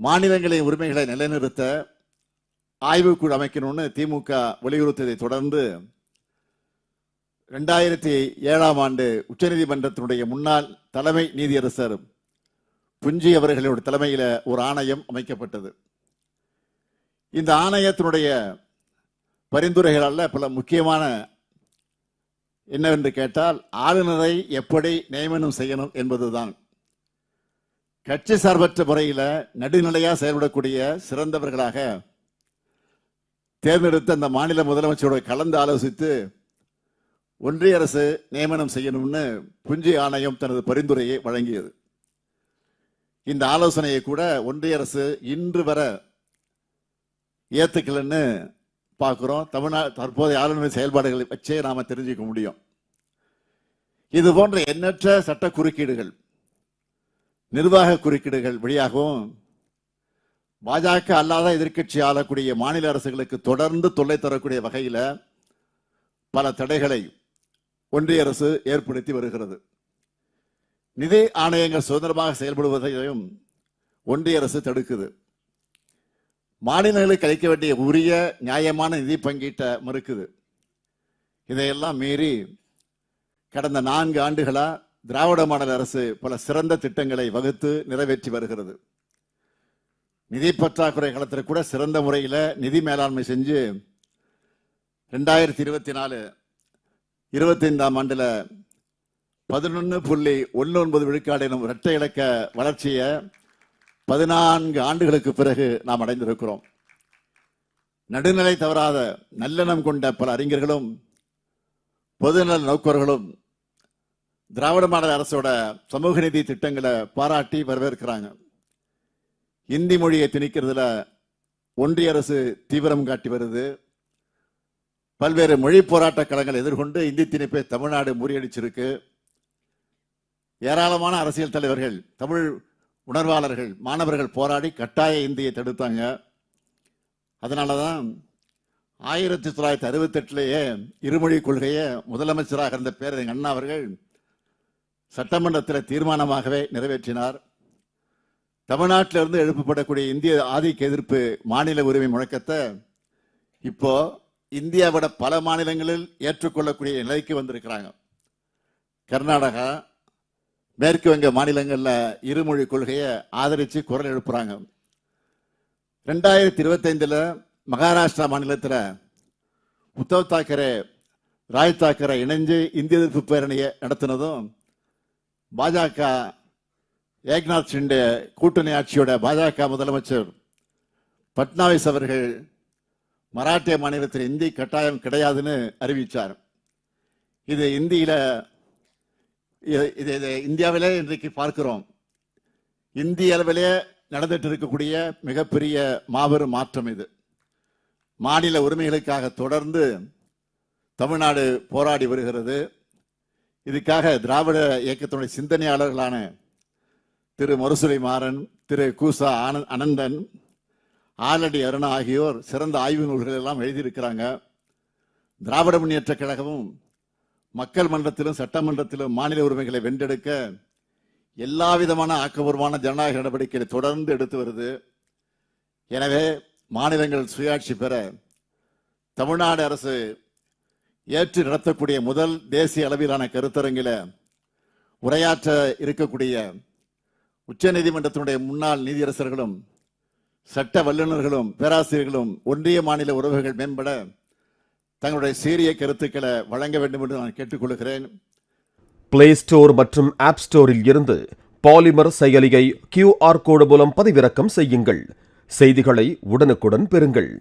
மாநிலங்களின் உரிமைகளை நிலைநிறுத்த ஆய்வுக்குழு அமைக்கணும்னு திமுக வலியுறுத்தியதை தொடர்ந்து 2007ஆம் ஆண்டு உச்சநீதிமன்றத்தினுடைய முன்னாள் தலைமை நீதியரசர் புஞ்சி அவர்களுடைய தலைமையில் ஒரு ஆணையம் அமைக்கப்பட்டது. இந்த ஆணையத்தினுடைய பரிந்துரைகளால் பல முக்கியமான என்னவென்று கேட்டால், ஆளுநரை எப்படி நியமனம் செய்யணும் என்பதுதான். கட்சி சார்பற்ற முறையில் நடுநிலையாக செயல்படக்கூடிய சிறந்தவர்களாக தேர்ந்தெடுத்த அந்த மாநில முதலமைச்சரோடு கலந்து ஆலோசித்து ஒன்றிய அரசு நியமனம் செய்யணும்னு புஞ்சி ஆணையம் தனது பரிந்துரையை வழங்கியது. இந்த ஆலோசனையை கூட ஒன்றிய அரசு இன்று வர ஏத்துக்கலன்னு பார்க்கிறோம். தற்போதைய ஆளுநர் செயல்பாடுகளை வச்சே நாம தெரிஞ்சுக்க முடியும். இது போன்ற எண்ணற்ற சட்ட குறுக்கீடுகள், நிர்வாக குறுக்கீடுகள் வழியாகவும் பாஜக அல்லாத எதிர்க்கட்சி ஆளக்கூடிய மாநில அரசுகளுக்கு தொடர்ந்து தொல்லை தரக்கூடிய வகையில் பல தடைகளை ஒன்றிய அரசு ஏற்படுத்தி வருகிறது. நிதி ஆணையங்கள் சுதந்திரமாக செயல்படுவதையும் ஒன்றிய அரசு தடுக்குது. மாநிலங்களுக்கு அளிக்க வேண்டிய உரிய நியாயமான நிதி பங்கீட்டை மறுக்குது. இதையெல்லாம் மீறி கடந்த 4 ஆண்டுகளா திராவிட மாடல் அரசு பல சிறந்த திட்டங்களை வகுத்து நிறைவேற்றி வருகிறது. நிதி பற்றாக்குறை காலத்தில் கூட சிறந்த முறையில் நிதி மேலாண்மை செஞ்சு 2024-25ஆம் ஆண்டுல 11.19 விழுக்காடு எனும் இரட்டை இலக்க வளர்ச்சியை 14 ஆண்டுகளுக்கு பிறகு நாம் அடைந்திருக்கிறோம். நடுநிலை தவறாத நல்லெண்ணம் கொண்ட பல அறிஞர்களும் பொதுநல நோக்கர்களும் திராவிட மாடல் அரசோட சமூக நீதி திட்டங்களை பாராட்டி வரவேற்கிறாங்க. இந்தி மொழியை திணிக்கிறதுல ஒன்றிய அரசு தீவிரம் காட்டி வருது. பல்வேறு மொழி போராட்ட களங்களை எதிர்கொண்டு இந்தி திணிப்பை தமிழ்நாடு முறியடிச்சிருக்கு. ஏராளமான அரசியல் தலைவர்கள், தமிழ் உணர்வாளர்கள், மாணவர்கள் போராடி கட்டாய இந்தியை தடுத்தாங்க. அதனாலதான் 1968 இருமொழி கொள்கையை முதலமைச்சராக இருந்த பேரறிஞர் அண்ணா அவர்கள் சட்டமன்றத்தில் தீர்மானமாகவே நிறைவேற்றினார். தமிழ்நாட்டிலிருந்து எழுப்பப்படக்கூடிய இந்திய ஆதிக்க எதிர்ப்பு மாநில உரிமை முழக்கத்தை இப்போ இந்தியாவோட பல மாநிலங்களில் ஏற்றுக்கொள்ளக்கூடிய நிலைக்கு வந்திருக்கிறாங்க. கர்நாடகா, மேற்கு வங்க மாநிலங்களில் இருமொழி கொள்கையை ஆதரித்து குரல் எழுப்புறாங்க. 2025 மகாராஷ்டிரா மாநிலத்தில் உத்தவ் தாக்கரே, ராஜ் தாக்கரே இணைஞ்சு இந்திய எதிர்ப்பு பேரணியை நடத்தினதும் பாஜக ஏக்நாத் ஷிண்டே கூட்டணி ஆட்சியோட பாஜக முதலமைச்சர் பட்னாவிஸ் அவர்கள் மராட்டிய மாநிலத்தில் இந்தி கட்டாயம் கிடையாதுன்னு அறிவித்தார். இது இந்தியாவிலே இன்றைக்கு பார்க்கிறோம். இந்திய அளவிலே நடந்துட்டு இருக்கக்கூடிய மிகப்பெரிய மாபெரும் மாற்றம் இது. மாநில உரிமைகளுக்காக தொடர்ந்து தமிழ்நாடு போராடி வருகிறது. இதுக்காக திராவிட இயக்கத்தினுடைய சிந்தனையாளர்களான திரு முரசொலி மாறன், திரு கூசா அனந்தன், ஆலடி அருணா ஆகியோர் சிறந்த ஆய்வு நூல்கள் எல்லாம் எழுதியிருக்கிறாங்க. திராவிட முன்னேற்ற கழகமும் மக்கள் மன்றத்திலும் சட்டமன்றத்திலும் மாநில உரிமைகளை வென்றெடுக்க எல்லா விதமான ஆக்கப்பூர்வமான ஜனநாயக நடவடிக்கைகளை தொடர்ந்து எடுத்து வருது. எனவே மாநிலங்கள் சுயாட்சி பெற தமிழ்நாடு அரசு ஏற்று நடத்தக்கூடிய முதல் தேசிய அளவிலான கருத்தரங்கில உரையாற்ற இருக்கக்கூடிய உச்ச நீதிமன்றத்தினுடைய முன்னாள் நீதியரசர்களும் சட்ட வல்லுநர்களும் பேராசிரியர்களும் ஒன்றிய மாநில உறவுகள் மேம்பட தங்களுடைய சீரிய கருத்துக்களை வழங்க வேண்டும் என்று நான் கேட்டுக்கொள்கிறேன். பிளே ஸ்டோர் மற்றும் ஆப் ஸ்டோரில் இருந்து பாலிமர் செயலியை QR கோடு மூலம் பதிவிறக்கம் செய்யுங்கள். செய்திகளை உடனுக்குடன் பெறுங்கள்.